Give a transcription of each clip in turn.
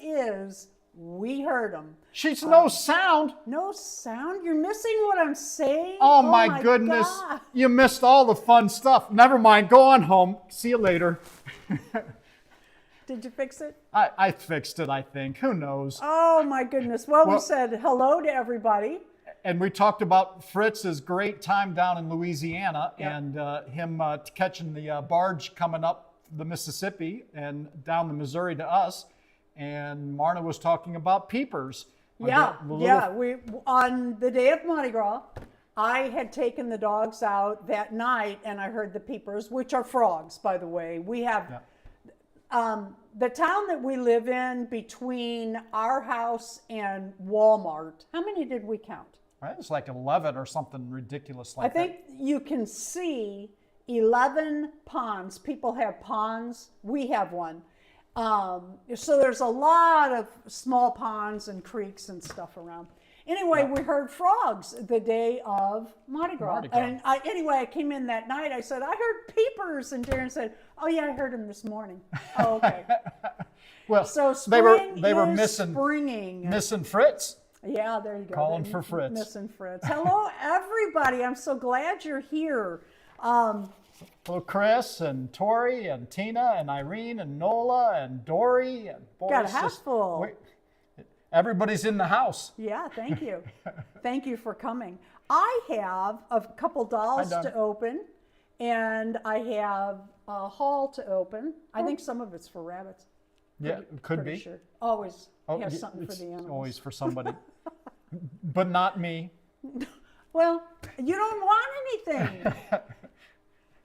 is, we heard them. She's no sound. No sound? You're missing what I'm saying? Oh my goodness. God. You missed all the fun stuff. Never mind. Go on home. See you later. Did you fix it? I fixed it, I think. Who knows? Oh my goodness. Well, we said hello to everybody. And we talked about Fritz's great time down in Louisiana and him catching the barge coming up the Mississippi and down the Missouri to us. And Marna was talking about peepers. We on the day of Mardi Gras, I had taken the dogs out that night and I heard the peepers, which are frogs, by the way. We have the town that we live in between our house and Walmart. How many did we count? It was like 11 or something ridiculous like that. I think you can see 11 ponds. People have ponds. We have one. So there's a lot of small ponds and creeks and stuff around. Anyway, we heard frogs the day of Mardi Gras. And I came in that night. I said, I heard peepers. And Darren said, oh, yeah, I heard them this morning. Oh, okay. Well, so they were missing Fritz. Yeah, there you go. Calling for Fritz. Missing Fritz. Hello, everybody. I'm so glad you're here. Hello, Chris and Tori and Tina and Irene and Nola and Dory. And boy, got a house full. Everybody's in the house. Yeah, thank you. Thank you for coming. I have a couple dolls to open, and I have a haul to open. I think some of it's for rabbits. Yeah, could be. Sure. Always have something for the animals. Always for somebody. But not me. Well, you don't want anything.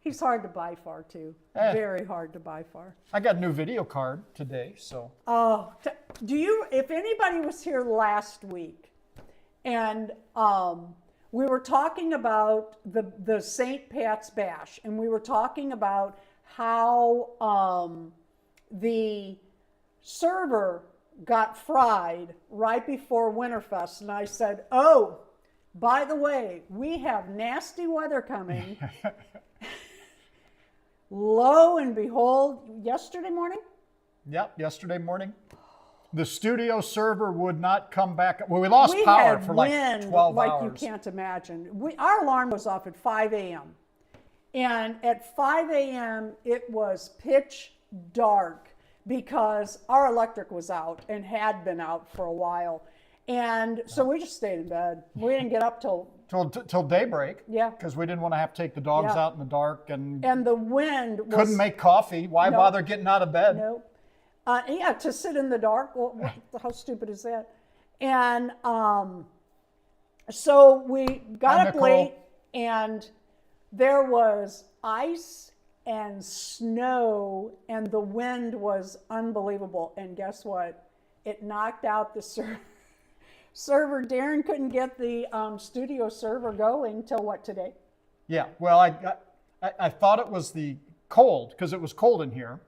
He's hard to buy far, too. Very hard to buy far. I got a new video card today, so. Oh, if anybody was here last week, and we were talking about the St. Pat's Bash, and we were talking about how the server got fried right before Winterfest, and I said, oh, by the way, we have nasty weather coming. Lo and behold, yesterday morning? Yep, yesterday morning. The studio server would not come back. Well, we lost power for like 12 hours. You can't imagine. Our alarm was off at 5 a.m. And at 5 a.m., it was pitch dark because our electric was out and had been out for a while. And so we just stayed in bed. We didn't get up till daybreak. Yeah. Because we didn't want to have to take the dogs out in the dark. And the wind was... Couldn't make coffee. Why bother getting out of bed? No. To sit in the dark. Well, how stupid is that? And so we got up late, and there was ice and snow, and the wind was unbelievable. And guess what? It knocked out the server. Darren couldn't get the studio server going till what today? Yeah, well, I thought it was the cold, because it was cold in here.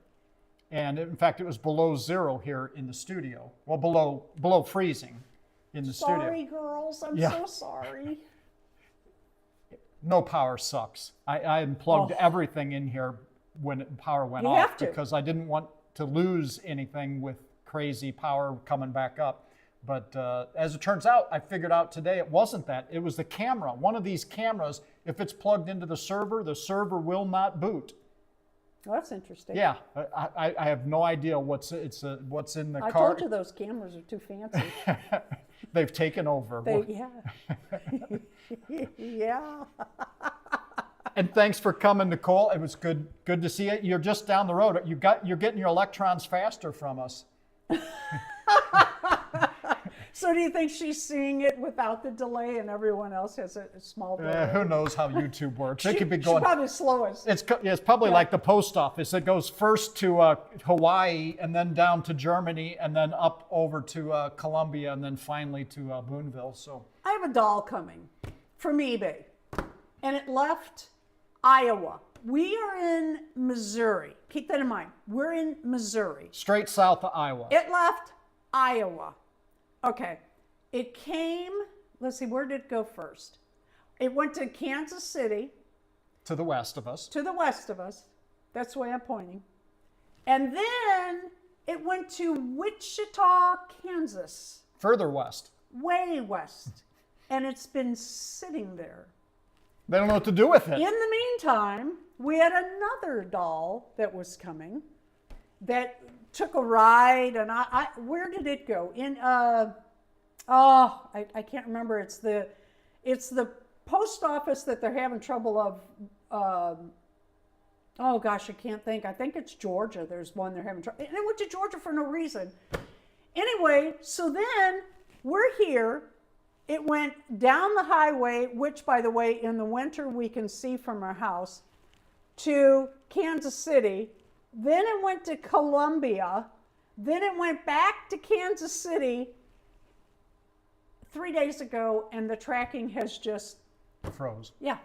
And in fact, it was below zero here in the studio. Well, below freezing in the studio. Sorry, girls. I'm so sorry. No power sucks. I unplugged everything in here when power went off because I didn't want to lose anything with crazy power coming back up. But as it turns out, I figured out today it wasn't that. It was the camera. One of these cameras, if it's plugged into the server will not boot. Well, that's interesting. Yeah, I have no idea what's in the car. I told you those cameras are too fancy. They've taken over. Yeah. And thanks for coming, Nicole. It was good to see you. You're just down the road. You're getting your electrons faster from us. So do you think she's seeing it without the delay and everyone else has a small delay? Who knows how YouTube works? It could be going. She's probably slowest. It's probably like the post office. It goes first to Hawaii and then down to Germany and then up over to Colombia and then finally to Boonville. So I have a doll coming from eBay, and it left Iowa. We are in Missouri. Keep that in mind. We're in Missouri. Straight south of Iowa. It left Iowa. Okay, it came, let's see, where did it go first? It went to Kansas City. To the west of us. To the west of us. That's the way I'm pointing. And then It went to Wichita, Kansas, Further west. way west, and it's been sitting there. They don't know what to do with it. In the meantime, we had another doll that was coming that took a ride, and I where did it go? In I can't remember. It's the post office that they're having trouble of. Oh gosh, I can't think. I think it's Georgia. There's one they're having trouble. And it went to Georgia for no reason. Anyway, so then we're here. It went down the highway, which, by the way, in the winter we can see from our house, to Kansas City. Then it went to Columbia. Then it went back to Kansas City 3 days ago, and the tracking has just froze. Yeah,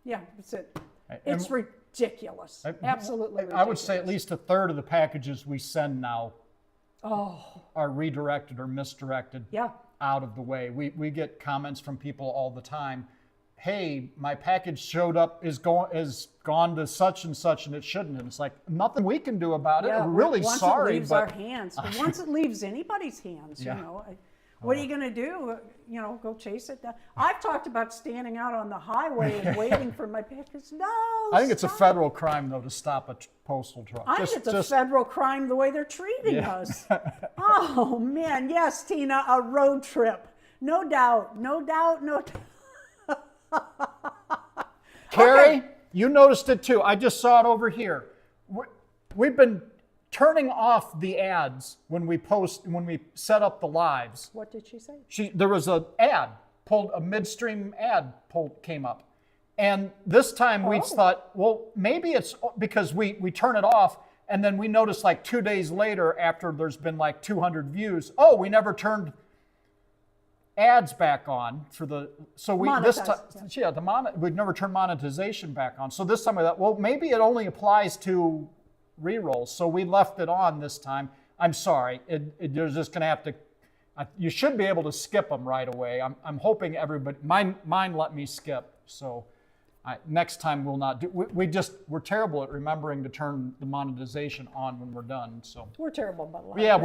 that's it. And It's ridiculous. Absolutely ridiculous. I would say at least a third of the packages we send now are redirected or misdirected out of the way. We get comments from people all the time. Hey, my package showed up is gone to such and such, and it shouldn't. And it's like nothing we can do about it. We're really sorry. Once it leaves our hands, but once it leaves anybody's hands, what are you going to do? Go chase it down. I've talked about standing out on the highway and waiting for my package. No, I think it's a federal crime, though, to stop a postal truck. I think it's a federal crime the way they're treating us. Oh, man. Yes, Tina, a road trip. No doubt. Carrie, you noticed it too. I just saw it over here. We've been turning off the ads when we set up the lives. What did she say? There was a midstream ad came up. And this time we thought, well, maybe it's because we turn it off, and then we noticed like 2 days later, after there's been like 200 views, we never turned ads back on for we'd never turned monetization back on. So this time we thought, well, maybe it only applies to re-rolls. So we left it on this time. I'm sorry. You're just going to have to. You should be able to skip them right away. I'm hoping everybody. Mine let me skip. So next time we'll not do. We're terrible at remembering to turn the monetization on when we're done. So we're terrible about a lot. Yeah,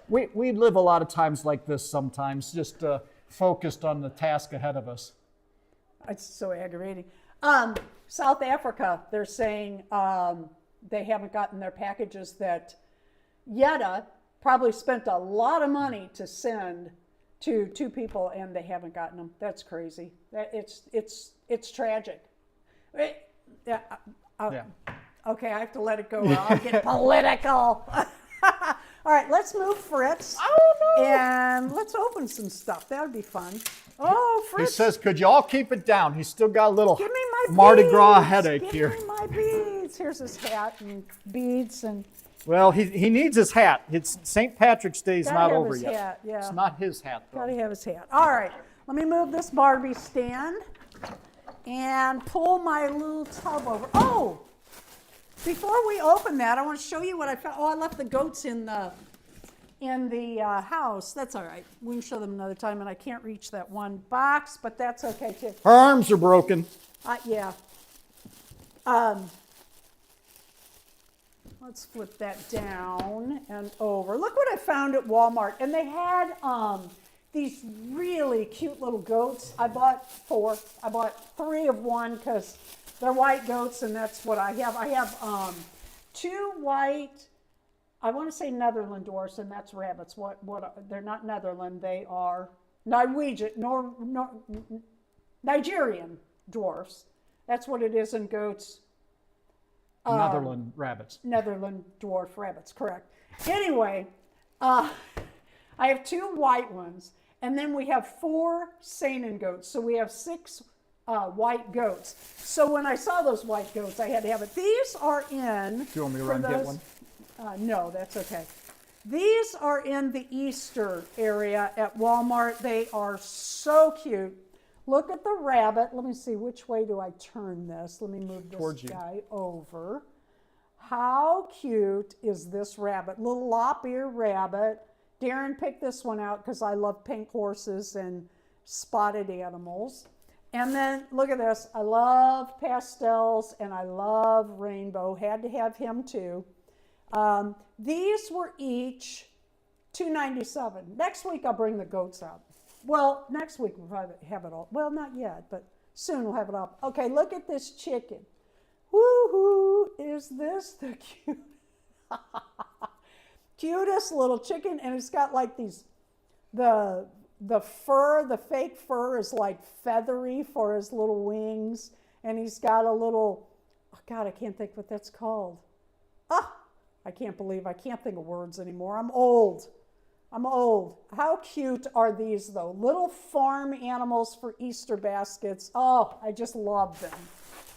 we live a lot of times like this sometimes, just focused on the task ahead of us. It's so aggravating. South Africa, they're saying they haven't gotten their packages that Yetta probably spent a lot of money to send to 2 people, and they haven't gotten them. That's crazy. It's tragic. Okay, I have to let it go. I'll get political. All right, let's move Fritz. And let's open some stuff. That would be fun. Oh, Fritz. He says, could you all keep it down? He's still got a little Give me my Mardi beads. Gras headache here. Give me my beads. Here's his hat and beads. Well, he needs his hat. It's St. Patrick's Day is not over yet. Hat, yeah. It's not his hat, though. Gotta have his hat. All right, let me move this Barbie stand and pull my little tub over. Oh! Before we open that, I want to show you what I found. I left the goats in the house. That's all right. We can show them another time, and I can't reach that one box, but that's okay too. Her arms are broken. Yeah. Let's flip that down and over. Look what I found at Walmart, and they had these really cute little goats. I bought 4. I bought 3 of one because they're white goats, and that's what I have. I have 2 white, I want to say Netherland dwarfs, and that's rabbits. They're not Netherland. They are Nigerian dwarfs. That's what it is in goats. Netherland rabbits. Netherland dwarf rabbits, correct. Anyway, I have 2 white ones, and then we have 4 Saanen goats. So we have 6 white goats. So when I saw those white goats, I had to have it. These are in. Do you want me to run and get one? No, that's okay. These are in the Easter area at Walmart. They are so cute. Look at the rabbit. Let me see, which way do I turn this? Let me move this guy over. How cute is this rabbit? Little lop-ear rabbit. Darren picked this one out because I love pink horses and spotted animals. And then look at this. I love pastels and I love rainbow. Had to have him too. These were each $2.97. Next week I'll bring the goats out. Well, next week we'll probably have it all. Well, not yet, but soon we'll have it all. Okay, look at this chicken. Woo-hoo! Is this the cutest little chicken? And it's got like these, the fur, the fake fur is like feathery for his little wings. And he's got a little, oh God, I can't think what that's called. I can't believe I can't think of words anymore. I'm old. How cute are these though? Little farm animals for Easter baskets. Oh, I just love them.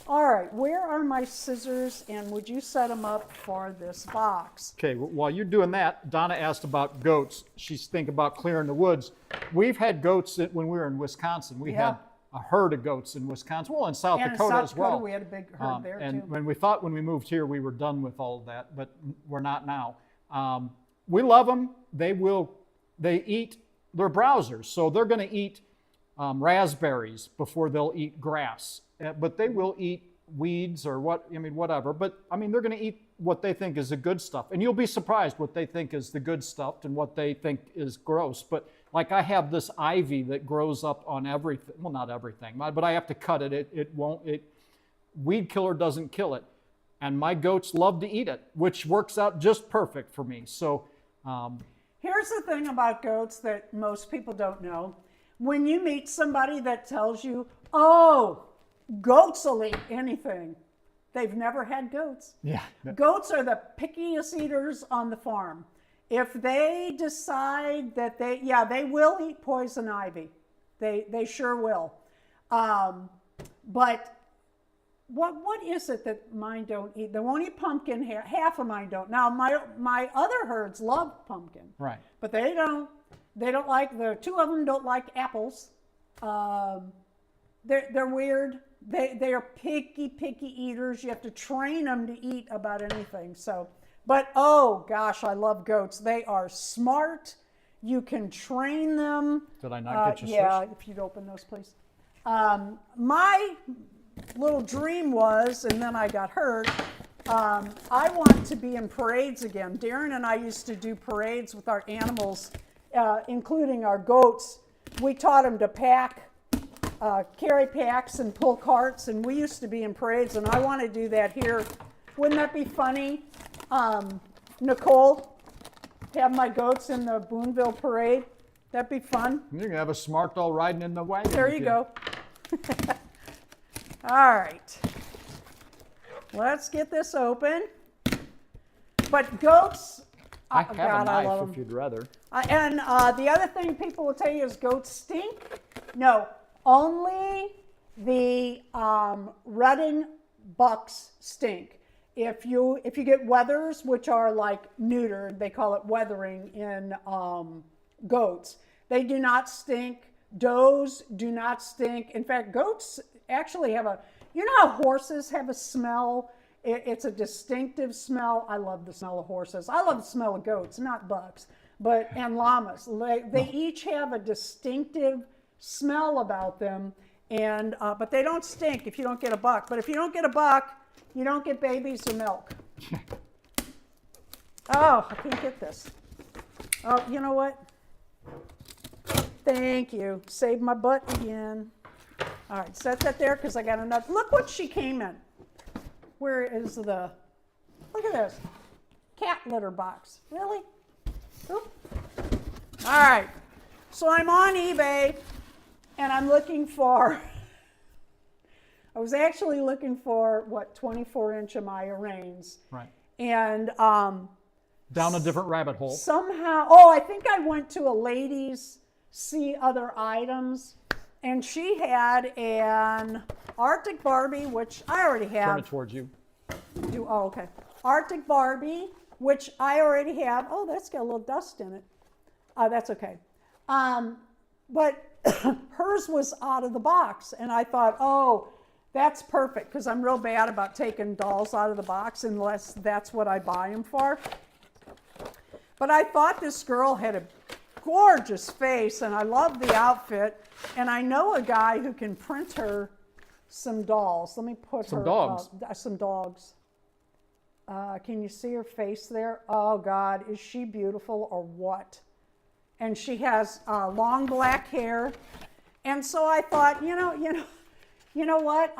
All right, where are my scissors, and would you set them up for this box? Okay, while you're doing that, Donna asked about goats. She's thinking about clearing the woods. We've had goats when we were in Wisconsin. We had a herd of goats in Wisconsin, well, in South Dakota as well. We had a big herd there and too. when we thought when we moved here we were done with all of that, but we're not now. We love them. They eat, they're browsers, so they're going to eat raspberries before they'll eat grass. But they will eat weeds or whatever. But they're going to eat what they think is the good stuff. And you'll be surprised what they think is the good stuff and what they think is gross. But like I have this ivy that grows up on everything. Well, not everything, but I have to cut it. Weed killer doesn't kill it. And my goats love to eat it, which works out just perfect for me. So here's the thing about goats that most people don't know. When you meet somebody that tells you, oh, goats will eat anything, they've never had goats. Yeah. Goats are the pickiest eaters on the farm. If they decide that they will eat poison ivy. They sure will. But what is it that mine don't eat? They won't eat pumpkin. Half of mine don't. Now my other herds love pumpkin. Right. But they don't like, the two of them don't like apples. They're weird. They are picky eaters. You have to train them to eat about anything. So, but oh gosh, I love goats. They are smart. You can train them. Did I not get you Yeah, if you'd open those, please. My little dream was, and then I got hurt, I want to be in parades again. Darren and I used to do parades with our animals, including our goats. We taught them to pack, carry packs and pull carts, and we used to be in parades, and I want to do that here. Wouldn't that be funny? Nicole, have my goats in the Boonville parade. That'd be fun. You're going to have a smart doll riding in the wagon. There you go. All right. Let's get this open. But goats, I have a I love knife them. if you'd rather. And the other thing people will tell you is goats stink. No, only the rutting bucks stink. If you get wethers, which are like neutered, they call it weathering in goats. They do not stink. Does do not stink. In fact, goats actually have you know how horses have a smell? It's a distinctive smell. I love the smell of horses. I love the smell of goats, not bucks, and llamas. They each have a distinctive smell about them, and but they don't stink if you don't get a buck. But if you don't get a buck, you don't get babies or milk. Oh, I can't get this. Oh, you know what? Thank you. Saved my butt again. All right, set that there because I got enough. Look what she came in. Where is look at this. Cat litter box. Really? Oop. All right. So I'm on eBay and I'm looking for, I was actually looking for 24-inch Amaya reins. Right. And down a different rabbit hole. Somehow, I think I went to a ladies' see other items, and she had an Arctic Barbie, which I already have. Turn it towards you. Okay. Arctic Barbie, which I already have. Oh, that's got a little dust in it. That's okay. But hers was out of the box, and I thought, oh, that's perfect, because I'm real bad about taking dolls out of the box unless that's what I buy them for. But I thought this girl had a gorgeous face, and I love the outfit, and I know a guy who can print her some dolls. Let me put some dogs. Some dogs. Can you see her face there? Oh God, is she beautiful or what? And she has long black hair. And so I thought, you know what?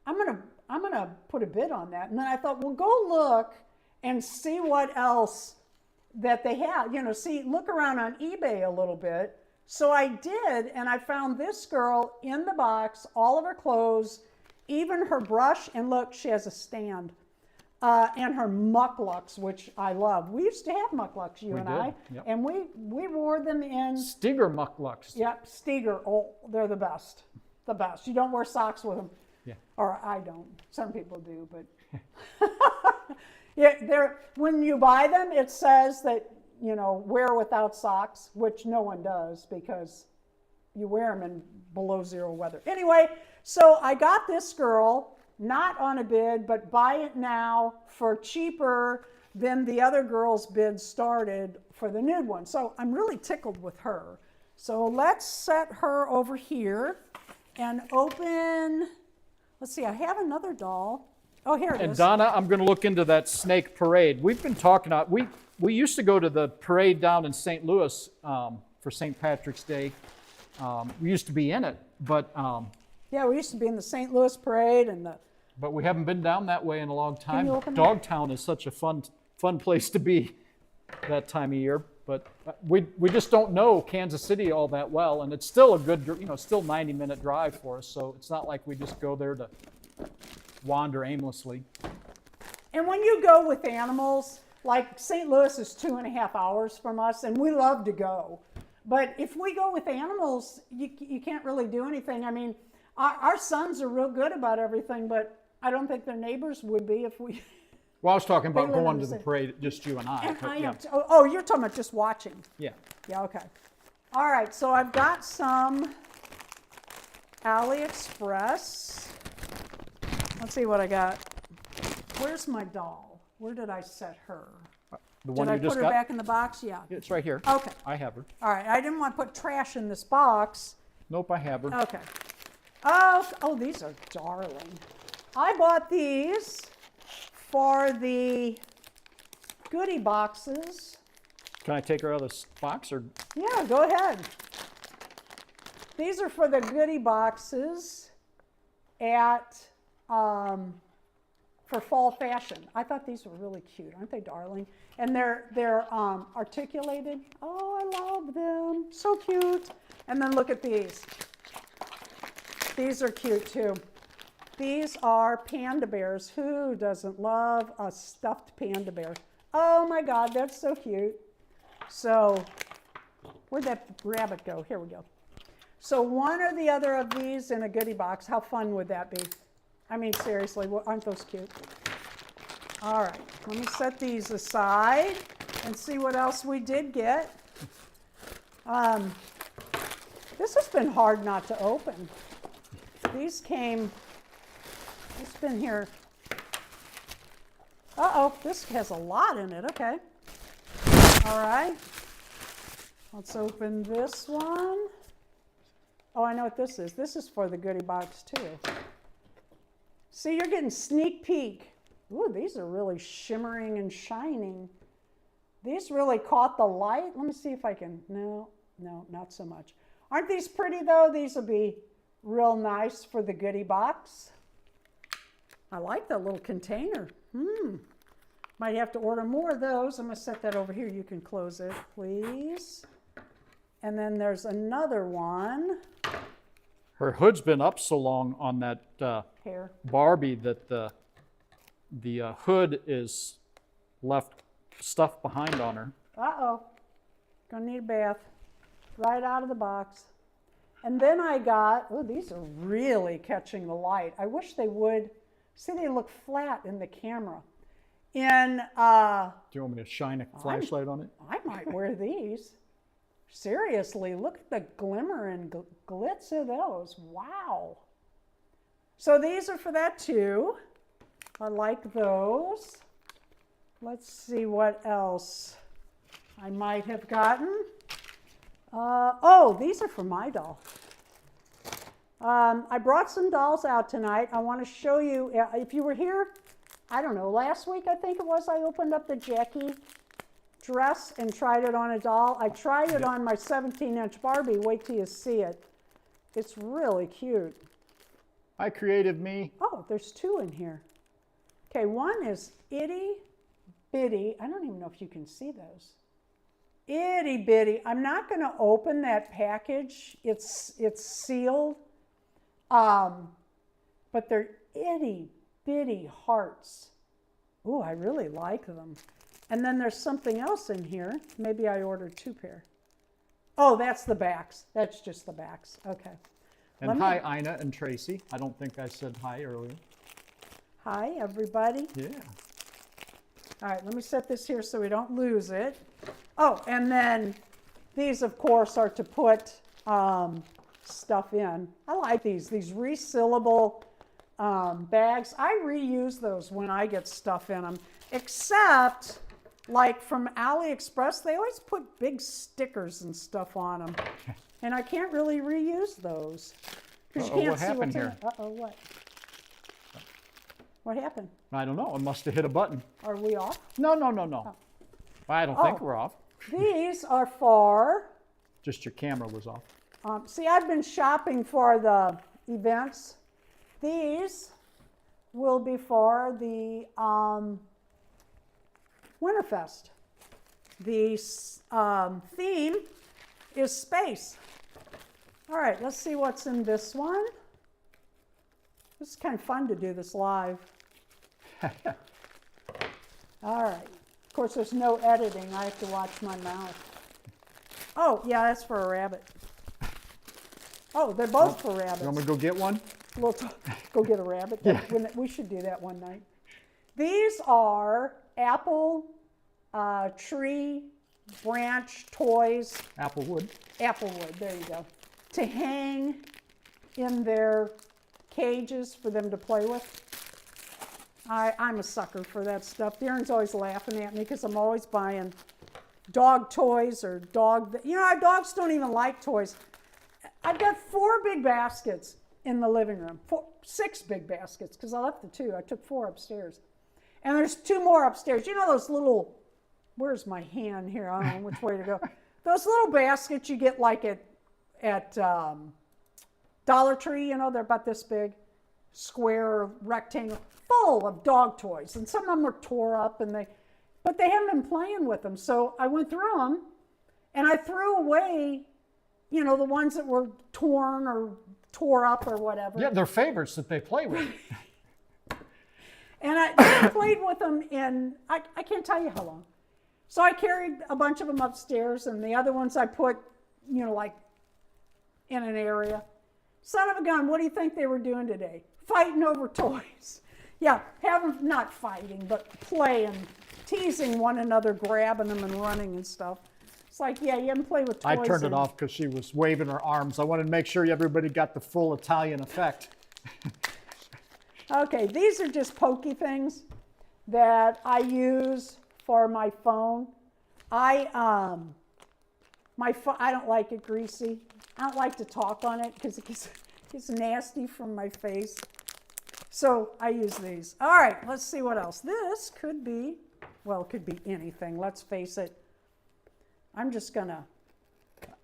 I'm gonna put a bid on that. And then I thought, well, go look and see what else that they have. Look around on eBay a little bit. So I did, and I found this girl in the box, all of her clothes, even her brush, and look, she has a stand. And her mucklucks, which I love. We used to have mucklucks, you and I, yep. and we wore them in Steger mucklucks. Yep, Steger. Oh, they're the best. The best. You don't wear socks with them. Yeah. Or I don't. Some people do, but yeah, when you buy them, it says that, wear without socks, which no one does because you wear them in below zero weather. Anyway, so I got this girl, not on a bid, but buy it now for cheaper than the other girl's bid started for the nude one. So I'm really tickled with her. So let's set her over here and open, let's see, I have another doll. Oh, here it is. And Donna, I'm going to look into that snake parade. We've been talking about, we used to go to the parade down in St. Louis for St. Patrick's Day. We used to be in it, but... yeah, we used to be in the St. Louis parade and But we haven't been down that way in a long time. Can you open Dogtown is such a fun place to be that time of year. But we just don't know Kansas City all that well, and it's still a good, still 90-minute drive for us. So it's not like we just go there to wander aimlessly. And when you go with animals, like St. Louis is 2.5 hours from us, and we love to go. But if we go with animals, you can't really do anything. I mean, our sons are real good about everything, but I don't think their neighbors would be if we... Well, I was talking about They live going in to the the city. parade, just you and I. And but I yeah. am oh, you're talking about just watching. Yeah. Yeah, okay. All right, so I've got some Aliexpress. Let's see what I got. Where's my doll? Where did I set her? The one Did I you just put her got? back in the box? Yeah. It's right here. Okay. I have her. All right, I didn't want to put trash in this box. Nope, I have her. Okay. Oh, these are darling. I bought these for the goodie boxes. Can I take her out of this box or? Yeah, go ahead. These are for the goodie boxes at for fall fashion. I thought these were really cute. Aren't they darling? And they're articulated. Oh, I love them. So cute. And then look at these. These are cute too. These are panda bears. Who doesn't love a stuffed panda bear? Oh my God, that's so cute. So, where'd that rabbit go? Here we go. So one or the other of these in a goodie box, how fun would that be? I mean, seriously, aren't those cute? All right, let me set these aside and see what else we did get. This has been hard not to open. These came, it's been here. Uh-oh, this has a lot in it, okay. All right, let's open this one. Oh, I know what this is. This is for the goodie box too. See, you're getting sneak peek. Ooh, these are really shimmering and shining. These really caught the light. Let me see if I can, no, not so much. Aren't these pretty though? These will be real nice for the goodie box. I like that little container. Might have to order more of those. I'm gonna set that over here. You can close it, please. And then there's another one. Her hood's been up so long on that Here. Barbie that the hood is left stuff behind on her. Uh-oh. Gonna need a bath. Right out of the box. And then I got, oh, these are really catching the light. I wish they would. See, they look flat in the camera. In, Do you want me to shine a flashlight on it? I might wear these. Seriously, look at the glimmer and glitz of those. Wow. So these are for that too. I like those. Let's see what else I might have gotten. Oh, these are for my doll. I brought some dolls out tonight. I want to show you, if you were here I don't know, last week I think it was, I opened up the Jackie dress and tried it on a doll. I tried it on my 17-inch Barbie. Wait till you see it. It's really cute. Hi, creative me. Oh, there's 2 in here. Okay, one is itty bitty. I don't even know if you can see those. Itty bitty. I'm not going to open that package. It's sealed. But they're itty bitty hearts. Ooh, I really like them. And then there's something else in here. Maybe I ordered 2 pair. Oh, that's the backs. That's just the backs. Okay. And hi, Ina and Tracy. I don't think I said hi earlier. Hi, everybody. Yeah. All right, let me set this here so we don't lose it. Oh, and then these, of course, are to put stuff in. I like these resealable bags. I reuse those when I get stuff in them, except like from Aliexpress, they always put big stickers and stuff on them. And I can't really reuse those. Because you can't what see happened what's in here? it. Uh-oh, what? What happened? I don't know. I must have hit a button. Are we off? No. I don't think we're off. These are for, Just your camera was off. see, I've been shopping for the events. These will be for the Winterfest. The theme is space. All right, let's see what's in this one. This is kind of fun to do this live. All right. Of course, there's no editing. I have to watch my mouth. Oh, yeah, that's for a rabbit. Oh, they're both for rabbits. You want me to go get one? We'll go get a rabbit. Yeah. We should do that one night. These are apple tree branch toys. Applewood. Applewood, there you go. To hang in their cages for them to play with. I'm a sucker for that stuff. Darren's always laughing at me because I'm always buying dog toys or our dogs don't even like toys. I've got 4 big baskets in the living room. 6 big baskets because I left the 2. I took 4 upstairs. And there's 2 more upstairs. You know those little, where's my hand here? I don't know which way to go. Those little baskets you get like at Dollar Tree, they're about this big, square, rectangle, full of dog toys. And some of them are tore up, but they haven't been playing with them. So I went through them, and I threw away, the ones that were torn or tore up or whatever. Yeah, they're favorites that they play with. And I played with them in, I can't tell you how long. So I carried a bunch of them upstairs, and the other ones I put, like in an area. Son of a gun, what do you think they were doing today? Fighting over toys. Yeah, not fighting, but playing, teasing one another, grabbing them and running and stuff. It's like, yeah, you haven't played with toys. I turned it off because she was waving her arms. I wanted to make sure everybody got the full Italian effect. Okay, these are just pokey things that I use for my phone. I don't like it greasy. I don't like to talk on it because it gets nasty from my face. So I use these. All right, let's see what else. This could be, well, it could be anything. Let's face it. I'm just gonna.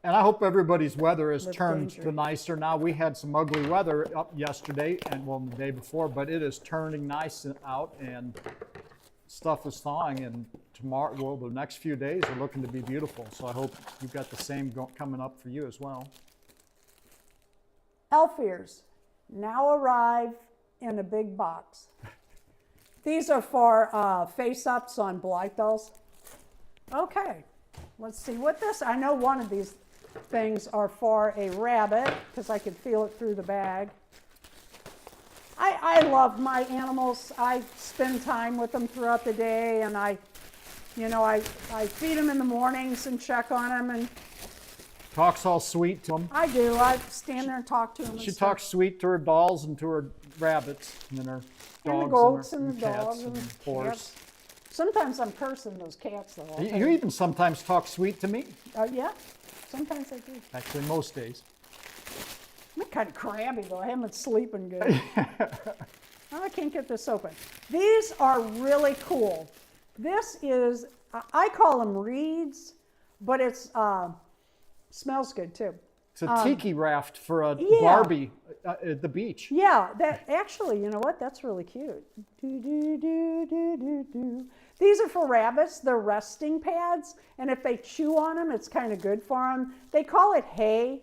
And I hope everybody's weather has Live turned danger. to nicer now. We had some ugly weather up yesterday and the day before, but it is turning nice out and stuff is thawing. And tomorrow, the next few days are looking to be beautiful. So I hope you've got the same coming up for you as well. Elf ears now arrive in a big box. These are for face-ups on Blythe dolls. Okay, let's see what this, I know one of these things are for a rabbit because I could feel it through the bag. I love my animals. I spend time with them throughout the day, and I feed them in the mornings and check on them, and Talks all sweet to them. I do. I stand there and talk to them. She talks sweet to her dolls and to her rabbits and her dogs and the goats and the cats dogs and horse. cats. Sometimes I'm cursing those cats, though. You even sometimes talk sweet to me. Yeah, sometimes I do. Actually, most days. I'm kind of crabby, though. I haven't been sleeping good. Oh, I can't get this open. These are really cool. This is, I call them reeds, but it's, smells good too. It's a tiki raft for a yeah. Barbie at the beach. Yeah, that actually, you know what? That's really cute. Do, do, do, do, do, do. These are for rabbits. They're resting pads, and if they chew on them, it's kind of good for them. They call it hay.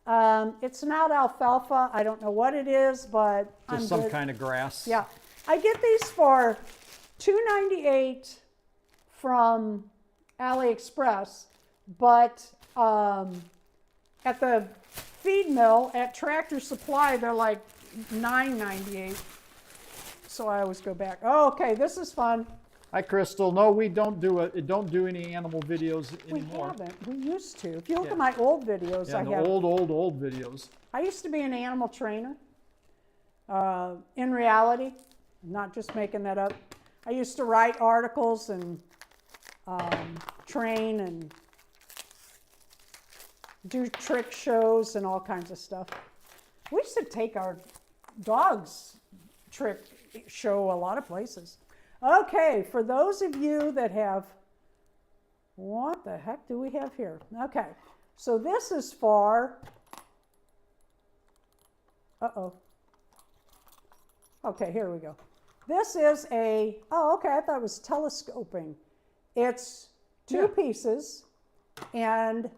It's not alfalfa. I don't know what it is, but Just some kind of grass. Yeah, I get these for $2.98 from Aliexpress, but at the feed mill at Tractor Supply, they're like $9.98. So I always go back. Oh, okay, this is fun. Hi, Crystal. No, we don't do any animal videos anymore. We haven't. We used to. If you look at my old videos, Yeah, I the have. old videos. I used to be an animal trainer. In reality, not just making that up. I used to write articles and train and do trick shows and all kinds of stuff. We used to take our dogs trick show a lot of places. Okay, for those of you that have, what the heck do we have here? Okay, so this is for, okay, here we go. This is a, oh, okay, I thought it was telescoping. It's two pieces, and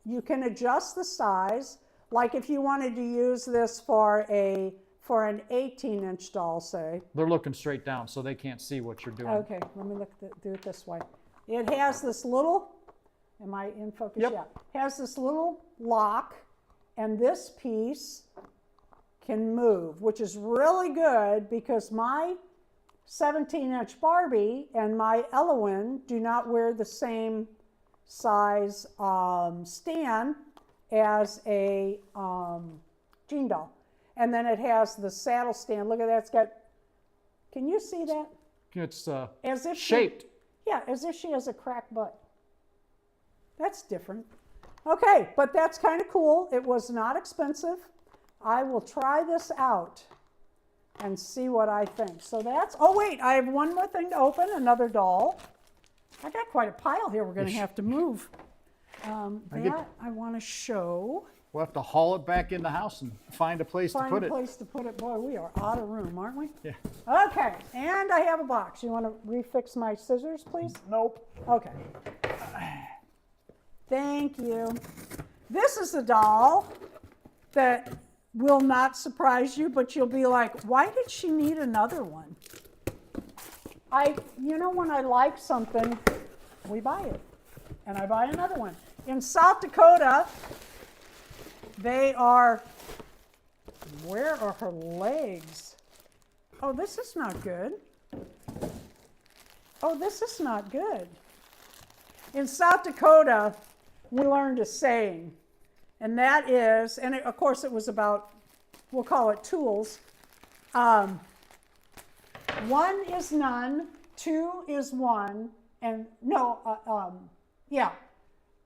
you can adjust the size. Like if you wanted to use this for an 18-inch doll, say. They're looking straight down, so they can't see what you're doing. Okay, let me do it this way. It has this little, am I in focus? Yep. Yeah. Has this little lock, and this piece can move, which is really good because my 17-inch Barbie and my Elowen do not wear the same size stand as a Jean doll. And then it has the saddle stand. Look at that. It's got, can you see that? It's as if shaped. As if she has a cracked butt. That's different. Okay, but that's kind of cool. It was not expensive. I will try this out and see what I think. So that's, oh wait, I have one more thing to open, another doll. I got quite a pile here we're going to have to move. I want to show. We'll have to haul it back in the house and find a place to put it. Find a place to put it. Boy, we are out of room, aren't we? Yeah. Okay, and I have a box. You want to refix my scissors, please? Nope. Okay. Thank you. This is a doll that will not surprise you, but you'll be like, why did she need another one? You know, when I like something, we buy it. And I buy another one. In South Dakota, they are, where are her legs? Oh, this is not good. Oh, this is not good. In South Dakota, we learned a saying, and that is, and of course it was about, we'll call it tools. One is none, two is one, and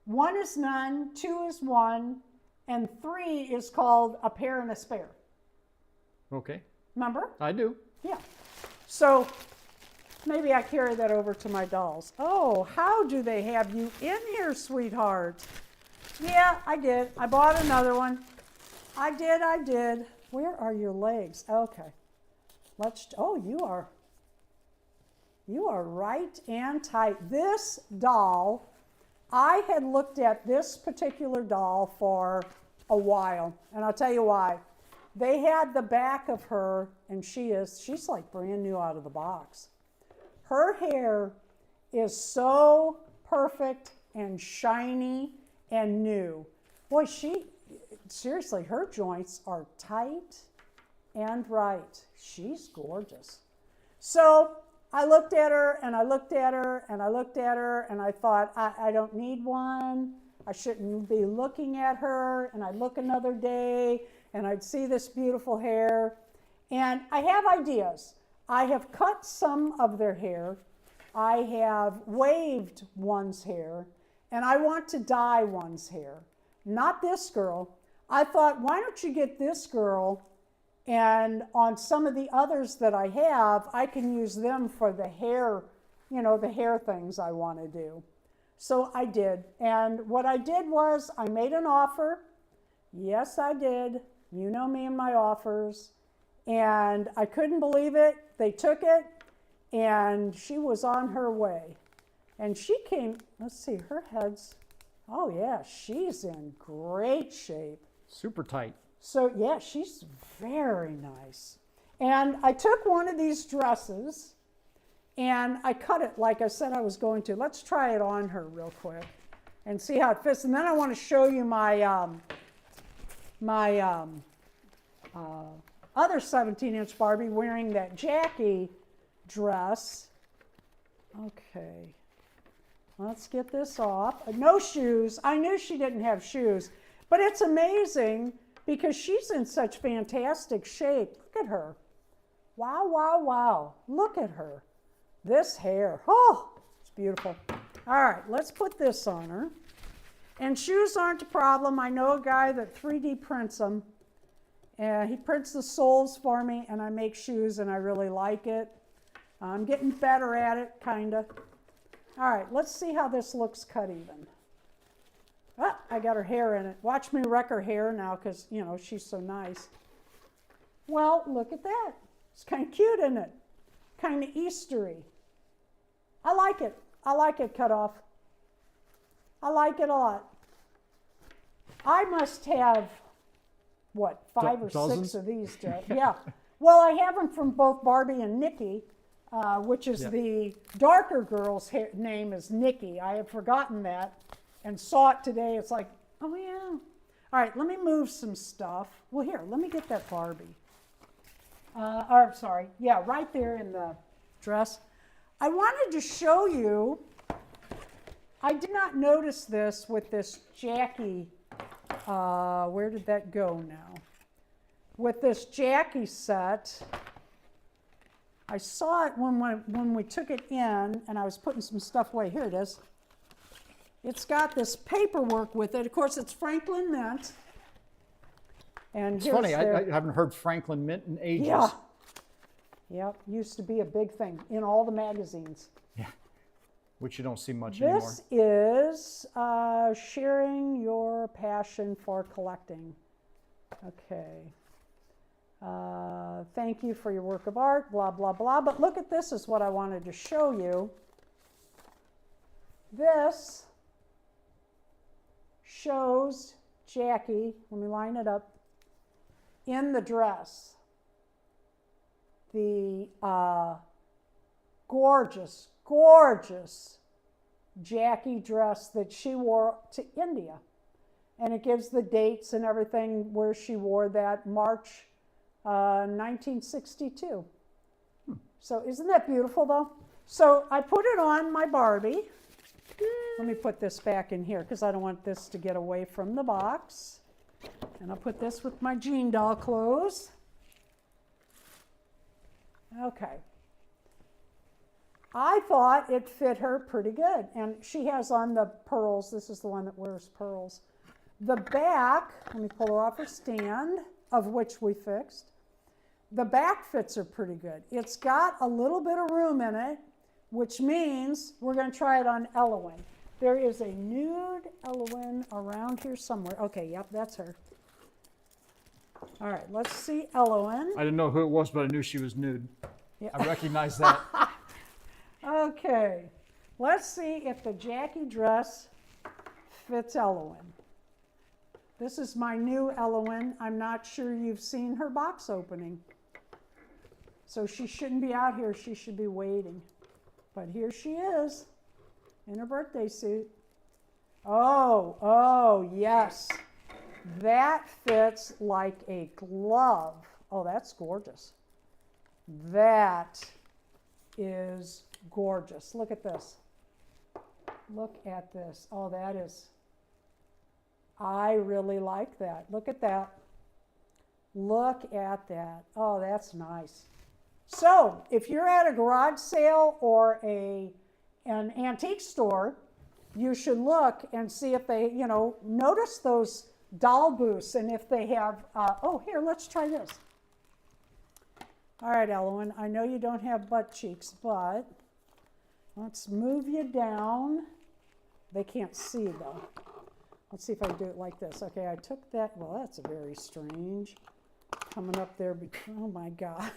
one is none, two is one, and three is called a pair and a spare. Okay. Remember? I do. Yeah. So maybe I carry that over to my dolls. Oh, how do they have you in here, sweetheart? Yeah, I did. I bought another one. I did. Where are your legs? Okay. You are right and tight. This doll, I had looked at this particular doll for a while, and I'll tell you why. They had the back of her, and she's like brand new out of the box. Her hair is so perfect and shiny and new. Boy, seriously, her joints are tight and right. She's gorgeous. So I looked at her and I looked at her and I looked at her and I thought, I don't need one. I shouldn't be looking at her. And I'd look another day and I'd see this beautiful hair. And I have ideas. I have cut some of their hair. I have waved one's hair. And I want to dye one's hair. Not this girl. I thought, why don't you get this girl And on some of the others that I have, I can use them for the hair, the hair things I want to do. So I did. And what I did was I made an offer. Yes, I did. You know me and my offers. And I couldn't believe it. They took it, and she was on her way. And she came, let's see, her head's, oh yeah, she's in great shape. Super tight. So yeah, she's very nice. And I took one of these dresses and I cut it like I said I was going to. Let's try it on her real quick and see how it fits. And then I want to show you my other 17-inch Barbie wearing that Jackie dress. Okay, let's get this off. No shoes. I knew she didn't have shoes, but it's amazing because she's in such fantastic shape. Look at her. Wow, wow, wow. Look at her. This hair. Oh, it's beautiful. All right, let's put this on her. And shoes aren't a problem. I know a guy that 3D prints them. He prints the soles for me, and I make shoes, and I really like it. I'm getting better at it, kind of. All right, let's see how this looks cut even. Ah, I got her hair in it. Watch me wreck her hair now because, she's so nice. Well, look at that. It's kind of cute, isn't it? Kind of Eastery. I like it. I like it cut off. I like it a lot. I must have, what, 5 or 6 of these. Yeah. Well, I have them from both Barbie and Nikki, which is the darker girl's name is Nikki. I had forgotten that. And saw it today. It's like, oh yeah. All right, let me move some stuff. Well, here, let me get that Barbie. Sorry, yeah, right there in the dress. I wanted to show you, I did not notice this with this Jackie, where did that go now? With this Jackie set, I saw it when we took it in and I was putting some stuff away. Here it is. It's got this paperwork with it. Of course, it's Franklin Mint. And it's funny, I haven't heard Franklin Mint in ages. Yeah. Yep, used to be a big thing in all the magazines. Yeah, which you don't see much anymore. This is sharing your passion for collecting. Okay. Thank you for your work of art, blah, blah, blah. But look at this is what I wanted to show you. This shows Jackie, let me line it up, in the dress. The gorgeous, gorgeous Jackie dress that she wore to India. And it gives the dates and everything where she wore that March 1962. So isn't that beautiful though? So I put it on my Barbie. Let me put this back in here because I don't want this to get away from the box. And I'll put this with my Jean doll clothes. Okay. I thought it fit her pretty good. And she has on the pearls. This is the one that wears pearls. The back, let me pull her off her stand, of which we fixed. The back fits her pretty good. It's got a little bit of room in it, which means we're going to try it on Elowen. There is a nude Elowen around here somewhere. Okay, yep, that's her. All right, let's see Elowen. I didn't know who it was, but I knew she was nude. Yeah. I recognized that. Okay, let's see if the Jackie dress fits Elowen. This is my new Elowen. I'm not sure you've seen her box opening. So she shouldn't be out here. She should be waiting. But here she is in her birthday suit. Oh, yes. That fits like a glove. Oh, that's gorgeous. That is gorgeous. Look at this. Look at this. Oh, that is, I really like that. Look at that. Look at that. Oh, that's nice. So if you're at a garage sale or an antique store, you should look and see if they, notice those doll booths and if they have, oh, here, let's try this. All right, Ellen, I know you don't have butt cheeks, but let's move you down. They can't see though. Let's see if I can do it like this. Okay, I took that. Well, that's very strange. Coming up there. Oh my God.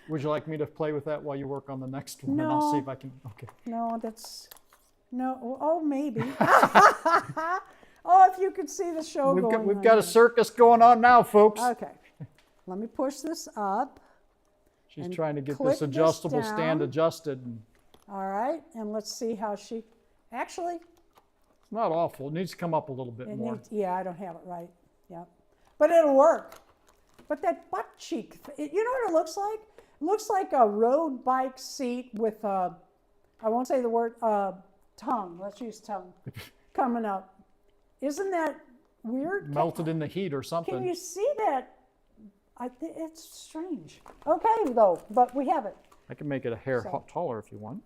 Would you like me to play with that while you work on the next one? And I'll see if I can. Okay. No, that's. No. Oh, maybe. Oh, if you could see the show going We've on got a here. circus going on now, folks. Okay. Let me push this up. She's trying to get click this this adjustable stand down. adjusted. All right, and let's see how she. Actually, It's not awful. It needs to come up a little bit it more. needs. Yeah, I don't have it right. Yeah, but it'll work. But that butt cheek, you know what it looks like? It looks like a road bike seat with a, I won't say the word, tongue. Let's use tongue coming up. Isn't that weird? Melted in the heat or Can something. you see that? I think it's strange. Okay, though, but we have it. I can make it a hair taller if you want.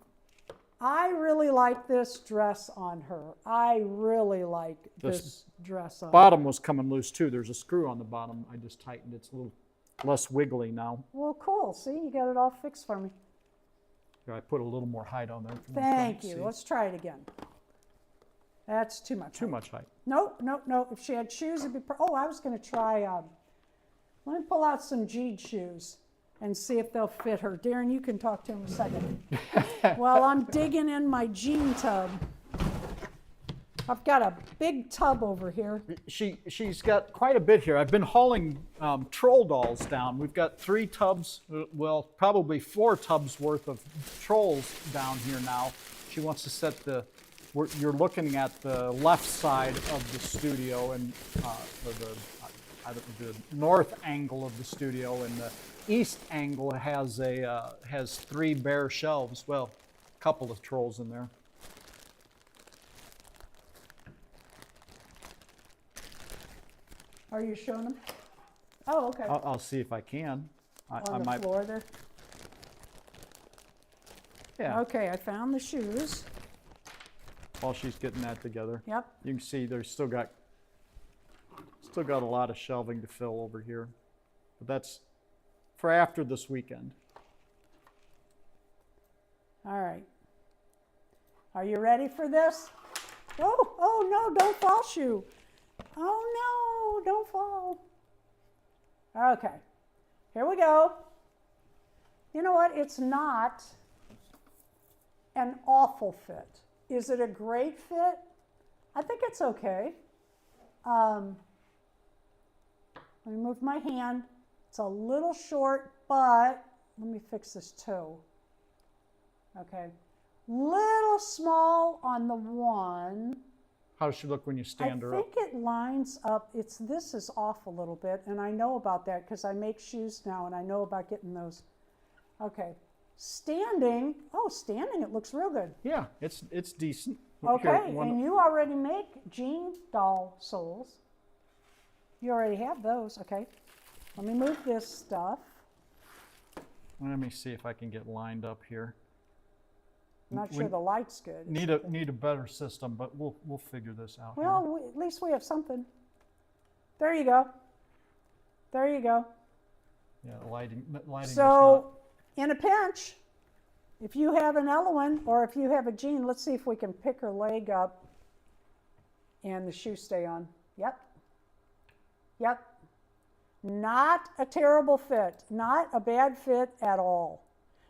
I really like this dress on her. I really like this dress on her. Bottom was coming loose too. There's a screw on the bottom. I just tightened. It's a little less wiggly now. Well, cool. See, you got it all fixed for me. Here, I put a little more height on there. If you want to Thank see. you. Let's try it again. That's too much. Too much height. Nope. If she had shoes, it'd be. Oh, I was going to try. Let me pull out some G'd shoes and see if they'll fit her. Darren, you can talk to him a second. Well, I'm digging in my jean tub. I've got a big tub over here. She's got quite a bit here. I've been hauling troll dolls down. We've got 3 tubs, well, probably 4 tubs worth of trolls down here now. She wants to set you're looking at the left side of the studio and the north angle of the studio, and the east angle has 3 bare shelves. Well, a couple of trolls in there. Are you showing them? Oh, okay. I'll see if I can. I On the might. floor there. Yeah. Okay, I found the shoes. While she's getting that together. Yep. You can see there's still got a lot of shelving to fill over here. But that's for after this weekend. All right. Are you ready for this? Oh no, don't fall, shoe. Oh no, don't fall. Okay, here we go. You know what? It's not an awful fit. Is it a great fit? I think it's okay. Let me move my hand. It's a little short, but let me fix this toe. Okay. Little small on the one. How does she look when you stand her I up? think it lines up. This is off a little bit, and I know about that because I make shoes now, and I know about getting those. Okay. Standing it looks real good. Yeah, it's decent. Okay, Here, and you already make jean doll soles. You already have those, okay. Let me move this stuff. Let me see if I can get lined up here. I'm not sure the light's good. Need a better system, but we'll figure this out. Well, at least we have something. There you go. There you go. Yeah, lighting. So, in a pinch, if you have an Elowen or if you have a Jean, let's see if we can pick her leg up and the shoe stay on. Yep. Yep. Not a terrible fit. Not a bad fit at all.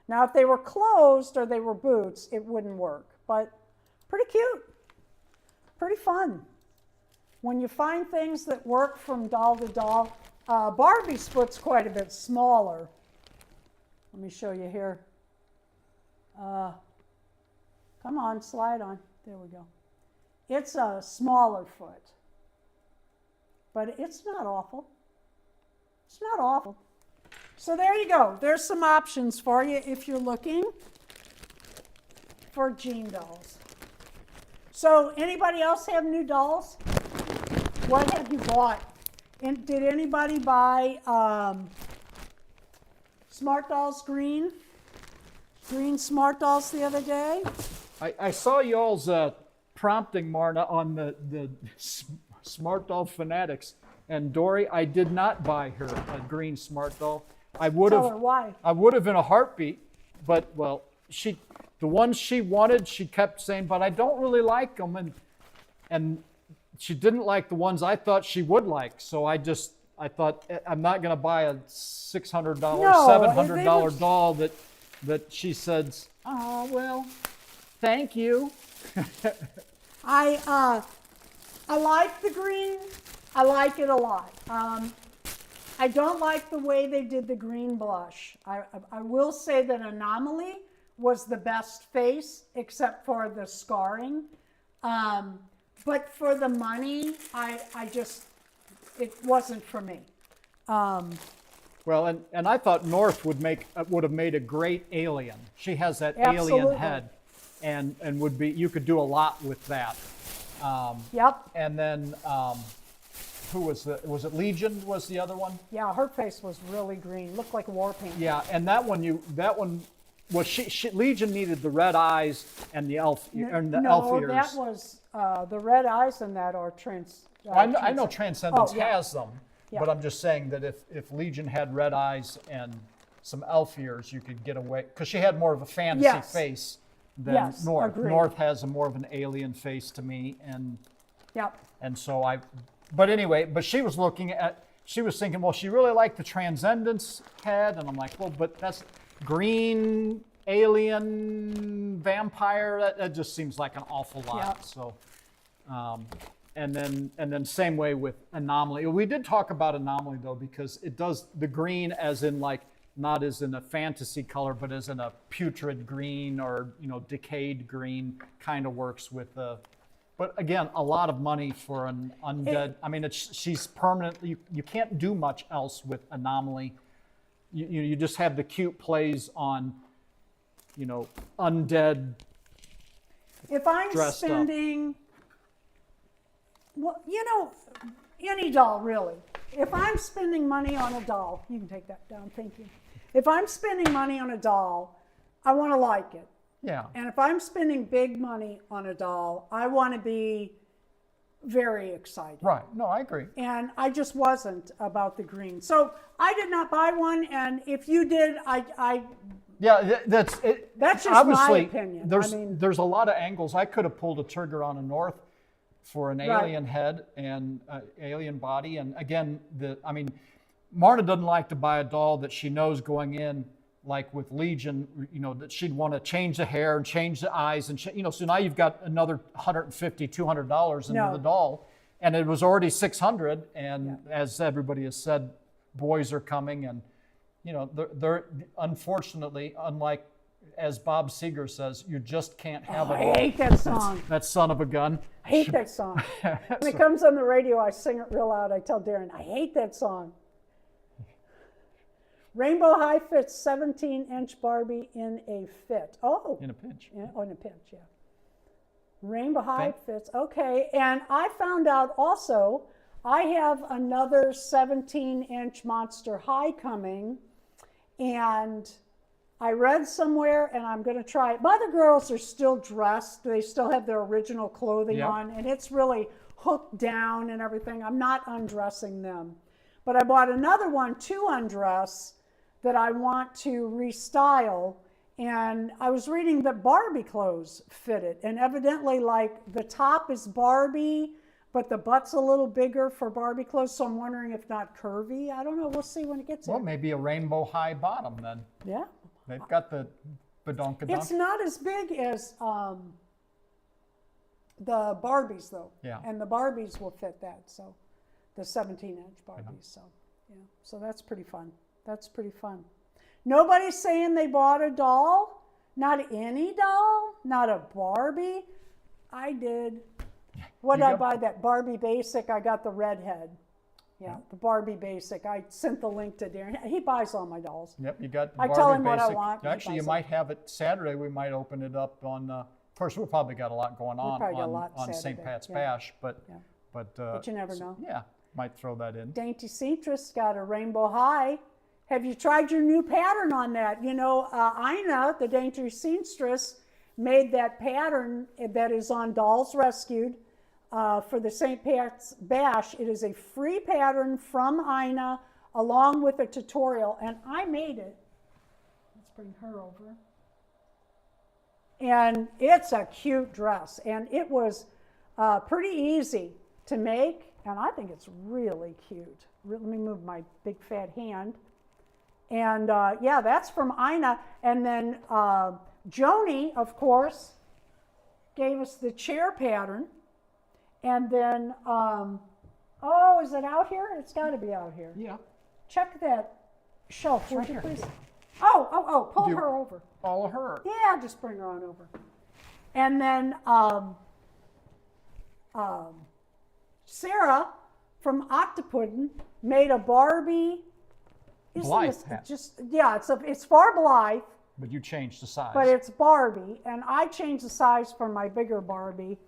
Now, if they were closed or they were boots, it wouldn't work. But pretty cute. Pretty fun. When you find things that work from doll to doll, Barbie's foot's quite a bit smaller. Let me show you here. Come on, slide on. There we go. It's a smaller foot. But it's not awful. It's not awful. So there you go. There's some options for you if you're looking for jean dolls. So anybody else have new dolls? What have you bought? And did anybody buy Smart Dolls green Smart Dolls the other day? I saw y'all's prompting, Marna, on the Smart Doll Fanatics. And Dory, I did not buy her a green Smart Doll. I would Tell have. her why. I would have in a heartbeat, but well, the ones she wanted, she kept saying, but I don't really like them, and she didn't like the ones I thought she would like. So I thought I'm not going to buy a $600, $700 doll that she says, oh well, thank you. I like the green. I like it a lot. I don't like the way they did the green blush. I will say that Anomaly was the best face, except for the scarring. But for the money, it wasn't for me. Well, and I thought North would have made a great alien. She has that Absolutely. alien head, and you could do a lot with that. Yep. And then who was it Legion was the other one? Yeah, her face was really green. Looked like a war paint. Yeah, and that one was Legion needed the red eyes and the elf ears. No, that was the red eyes and that are trans. I know Transcendence yeah. has them, Yeah. but I'm just saying that if Legion had red eyes and some elf ears, you could get away, because she had more of a fantasy Yes. face than Yes, North. agreed. North has more of an alien face to me, Yep. and so but anyway, she was thinking, well, she really liked the Transcendence head, and I'm like, well, but that's green, alien, vampire, that just seems like an awful lot. Yep. So, and then same way with Anomaly. We did talk about Anomaly though, because it does the green as in like, not as in a fantasy color, but as in a putrid green or, decayed green kind of works with but again, a lot of money for an undead. I mean, she's permanent. You can't do much else with Anomaly. You just have the cute plays on, undead. If I'm dressed spending, well, any doll really. If I'm spending money on a doll, you can take that down, thank you. If I'm spending money on a doll, I want to like it. Yeah. And if I'm spending big money on a doll, I want to be very excited. Right. No, I agree. And I just wasn't about the green. So I did not buy one, and if you did, Yeah, that's it. That's just Obviously, my opinion. There's a lot of angles. I could have pulled a trigger on a North for an alien head and alien body. And again, Marna doesn't like to buy a doll that she knows going in, like with Legion, that she'd want to change the hair and change the eyes. And, so now you've got another $150, $200 into the doll. And it was already $600. And as everybody has said, boys are coming. And, they're unfortunately, unlike, as Bob Seger says, you just can't have it all. I hate that song. That son of a gun. I hate that song. When it comes on the radio, I sing it real loud. I tell Darren, I hate that song. Rainbow High fits 17-inch Barbie in a fit. Oh. In a pinch. In a pinch, yeah. Rainbow High fits, okay. And I found out also, I have another 17-inch Monster High coming, and I read somewhere, and I'm going to try it. My other girls are still dressed. They still have their original clothing on, and it's really hooked down and everything. I'm not undressing them. But I bought another one to undress that I want to restyle. And I was reading that Barbie clothes fit it. And evidently, like, the top is Barbie, but the butt's a little bigger for Barbie clothes. So I'm wondering if not curvy. I don't know. We'll see when it gets there. Well, maybe a rainbow high bottom then. Yeah. They've got the badonkadonk. It's not as big as the Barbies, though. Yeah. And the Barbies will fit that. So the 17-inch Barbies. So, yeah. So that's pretty fun. That's pretty fun. Nobody's saying they bought a doll. Not any doll. Not a Barbie. I did. What did I buy? That Barbie Basic. I got the redhead. Yeah, the Barbie Basic. I sent the link to Darren. He buys all my dolls. Yep, you got the I Barbie tell him what I Basic. want. Actually, you might have it Saturday. We might open it up on. Of course, we've probably got a lot going on on St. Pat's Bash, but you never know. Yeah, might throw that in. Dainty Seamstress got a Rainbow High. Have you tried your new pattern on that? Ina, the Dainty Seamstress, made that pattern that is on Dolls Rescued for the St. Pat's Bash. It is a free pattern from Ina along with a tutorial, and I made it. Let's bring her over. And it's a cute dress, and it was pretty easy to make, and I think it's really cute. Let me move my big fat hand. And yeah, that's from Ina. And then Joni, of course, gave us the chair pattern. And then, oh, is it out here? It's got to be out here. Yeah. Check that shelf, Right would you here. please? Oh, pull her over. All of her. Yeah, just bring her on over. And then Sarah from Octopuddin made a Barbie. Blythe hat. Yeah, it's for Blythe, But you changed the size. but it's Barbie, and I changed the size for my bigger Barbie,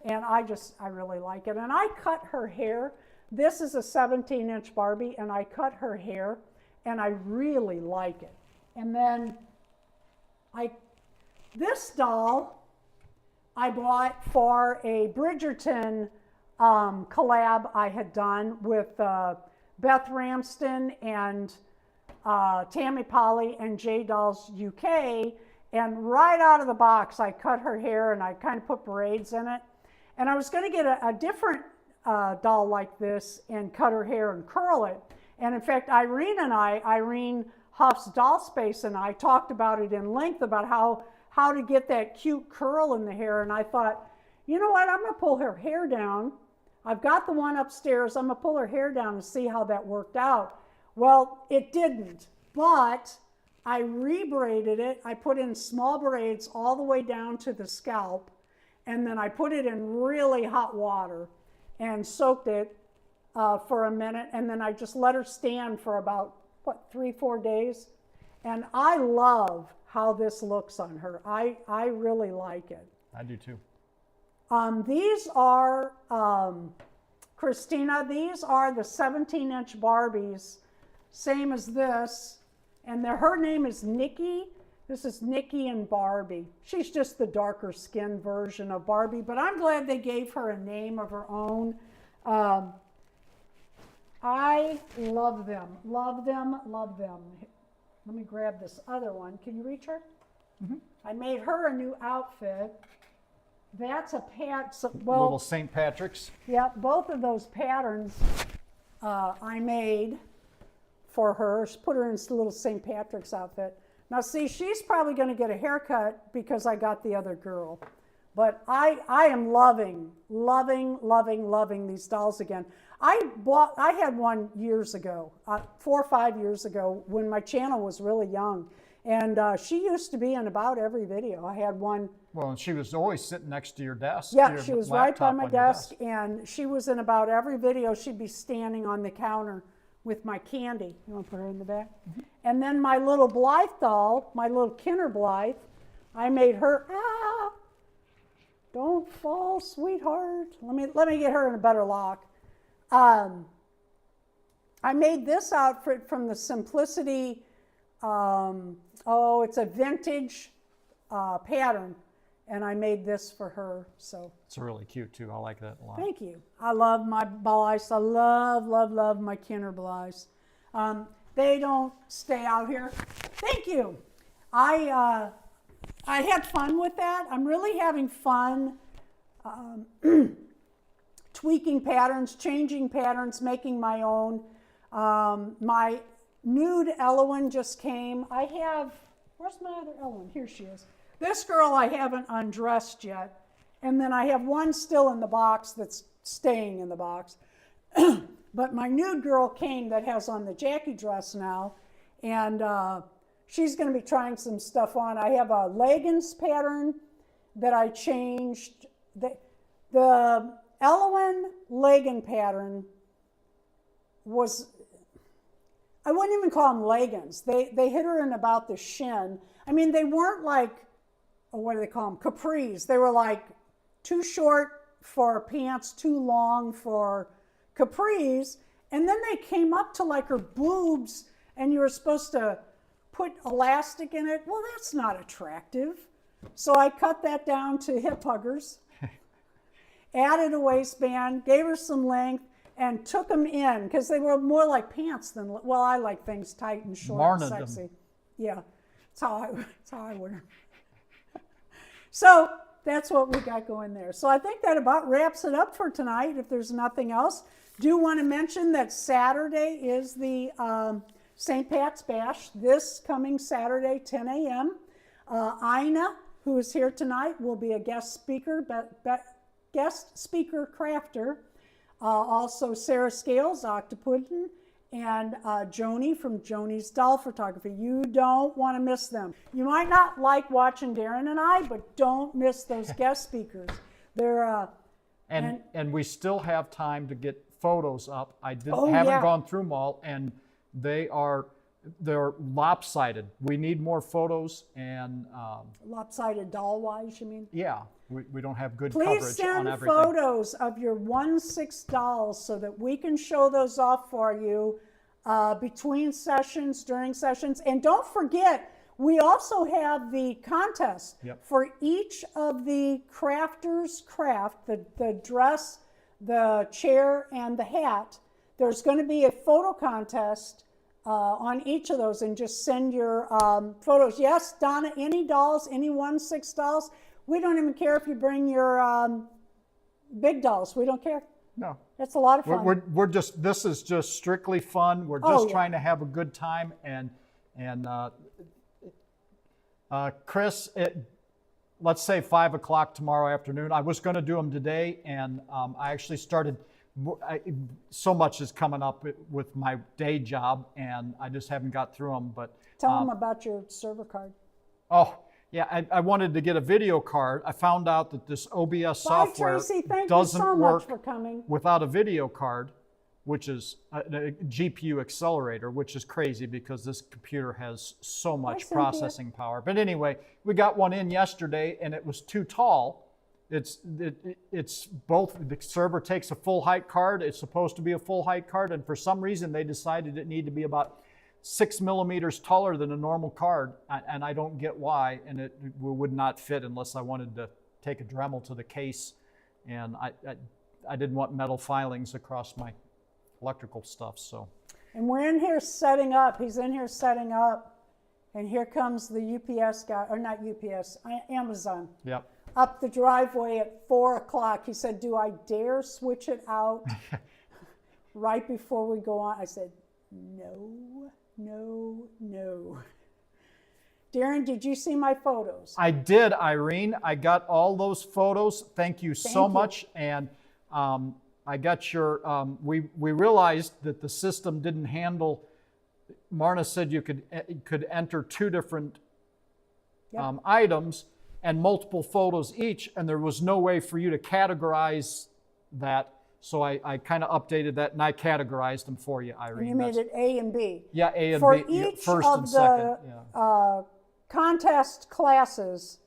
and I really like it. And I cut her hair. This is a 17-inch Barbie, and I cut her hair, and I really like it. And then this doll I bought for a Bridgerton collab I had done with Beth Ramsden and Tammy Polly and J Dolls UK, and right out of the box I cut her hair and I kind of put braids in it. And I was going to get a different doll like this and cut her hair and curl it. And in fact, Irene Huff's Doll Space and I talked about it in length about how to get that cute curl in the hair. And I thought, you know what, I'm going to pull her hair down. I've got the one upstairs. I'm going to pull her hair down and see how that worked out. Well, it didn't, but I rebraided it. I put in small braids all the way down to the scalp, and then I put it in really hot water and soaked it for a minute, and then I just let her stand for about, 3-4 days. And I love how this looks on her. I really like it. I do too. These are, Christina, these are the 17-inch Barbies, same as this. And her name is Nikki. This is Nikki and Barbie. She's just the darker skinned version of Barbie, but I'm glad they gave her a name of her own. I love them, love them, love them. Let me grab this other one. Can you reach her? Mm-hmm. I made her a new outfit. That's a Little St. Patrick's. Yeah, both of those patterns I made for her. She put her in this little St. Patrick's outfit. Now see, she's probably going to get a haircut because I got the other girl. But I am loving these dolls again. I had one years ago, 4 or 5 years ago, when my channel was really young. And she used to be in about every video. I had one. Well, and she was always sitting next to your desk. Yeah, your she was right by laptop my on your desk, and she was in about every video. She'd be standing on the counter with my candy. You want to put her in the back? Mm-hmm. And then my little Blythe doll, my little Kinder Blythe, I made her, don't fall, sweetheart. Let me get her in a better lock. I made this outfit from the Simplicity, it's a vintage pattern, and I made this for her. So it's really cute too. I like that a lot. thank you. I love my Blythes. I love my Kinder Blythes. They don't stay out here. Thank you. I had fun with that. I'm really having fun tweaking patterns, changing patterns, making my own. My nude Elowen just came. Where's my other Elowen? Here she is. This girl I haven't undressed yet. And then I have one still in the box that's staying in the box. But my nude girl came that has on the Jackie dress now. And she's going to be trying some stuff on. I have a leggings pattern that I changed. The Elowen legging pattern was, I wouldn't even call them leggings. They hit her in about the shin. I mean, they weren't like, what do they call them? Capris. They were like too short for pants, too long for capris. And then they came up to like her boobs, and you were supposed to put elastic in it. Well, that's not attractive. So I cut that down to hip huggers, added a waistband, gave her some length, and took them in because they were more like pants than, well, I like things tight and short Marned and them. sexy. Yeah, that's how I wear them. So that's what we got going there. So I think that about wraps it up for tonight if there's nothing else. Do want to mention that Saturday is the St. Pat's Bash, this coming Saturday, 10 a.m. Ina, who is here tonight, will be a guest speaker, guest speaker crafter. Also Sarah Scales, Octopuddin, and Joni from Joni's Doll Photography. You don't want to miss them. You might not like watching Darren and I, but don't miss those guest speakers. They're and we still have time to get photos up. I haven't gone through them all, and they're lopsided. We need more photos and lopsided doll-wise, you mean? Yeah, we don't have good coverage Please on send everything. photos of your 1/6 dolls so that we can show those off for you between sessions, during sessions. And don't forget, we also have the contest for each of the crafters' craft, the dress, the chair, and the hat. There's going to be a photo contest on each of those, and just send your photos. Yes, Donna, any dolls, any 1/6 dolls. We don't even care if you bring your big dolls. We don't care. No. It's a lot of fun. This is just strictly fun. We're just trying to have a good time. And Chris, let's say 5 o'clock tomorrow afternoon. I was going to do them today, and I actually started. So much is coming up with my day job, and I just haven't got through them. But tell them about your server card. Oh, yeah, I wanted to get a video card. I found out that this OBS software Tracy, thank doesn't you so work much for coming. without a video card, which is a GPU accelerator, which is crazy because this computer has so much processing power. But anyway, we got one in yesterday, and it was too tall. It's both, the server takes a full height card. It's supposed to be a full height card, and for some reason they decided it needed to be about 6 millimeters taller than a normal card, and I don't get why, and it would not fit unless I wanted to take a Dremel to the case, and I didn't want metal filings across my electrical stuff. So. And we're in here setting up. He's in here setting up, and here comes the UPS guy, or not UPS, Amazon. Yep. Up the driveway at 4 o'clock. He said, "Do I dare switch it out right before we go on?" I said, "No, no, no." Darren, did you see my photos? I did, Irene. I got all those photos. Thank you so much. And I got your, we realized that the system didn't handle, Marna said you could enter 2 different items and multiple photos each, and there was no way for you to categorize that. So I kind of updated that, and I categorized them for you, Irene. And you made it A and B. Yeah, A and for B, each first of and second. the contest classes,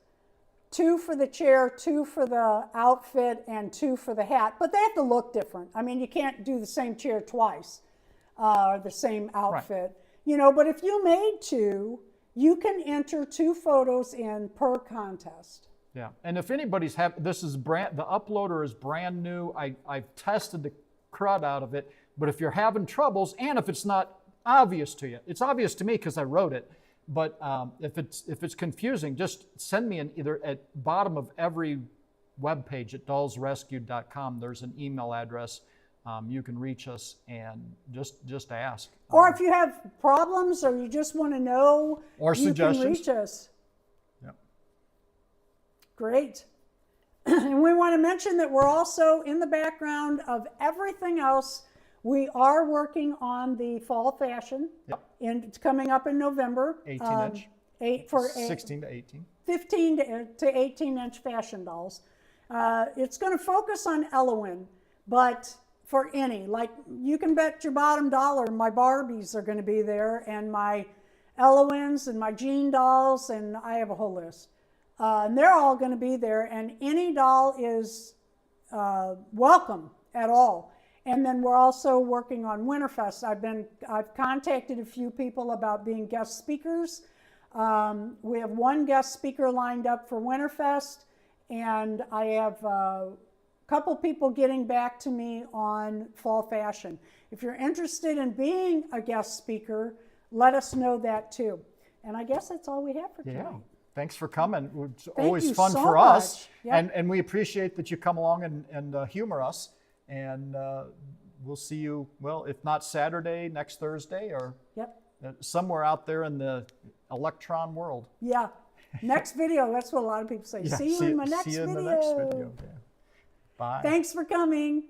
2 for the chair, 2 for the outfit, and 2 for the hat. But they have to look different. I mean, you can't do the same chair twice, or the same outfit. Right. You know, but if you made 2, you can enter 2 photos in per contest. Yeah, and if anybody's the uploader is brand new. I've tested the crud out of it, but if you're having troubles, and if it's not obvious to you, it's obvious to me because I wrote it, but if it's confusing, just send me either at bottom of every web page at dollsrescued.com, there's an email address. You can reach us and just ask. Or if you have problems or you just want to know, or you suggestions, can reach us. Yep. Great. And we want to mention that we're also in the background of everything else. We are working on the fall fashion. Yep. And it's coming up in November. 18 inch. 16 to 18. 15 to 18 inch fashion dolls. It's going to focus on Elowen, but for any, like, you can bet your bottom dollar my Barbies are going to be there, and my Elowens and my Jean dolls, and I have a whole list. And they're all going to be there, and any doll is welcome at all. And then we're also working on Winterfest. I've contacted a few people about being guest speakers. We have 1 guest speaker lined up for Winterfest, and I have couple people getting back to me on fall fashion. If you're interested in being a guest speaker, let us know that too. And I guess that's all we have for tonight. Yeah. Thanks for coming. It's Thank always you fun so for us. much. Yep. And we appreciate that you come along and humor us. And we'll see you, well, if not Saturday, next Thursday, or Yep. somewhere out there in the electron world. Yeah. Next video. That's what a lot of people say. Yeah, See you in my next see you video. in the next video. Yeah. Bye. Thanks for coming.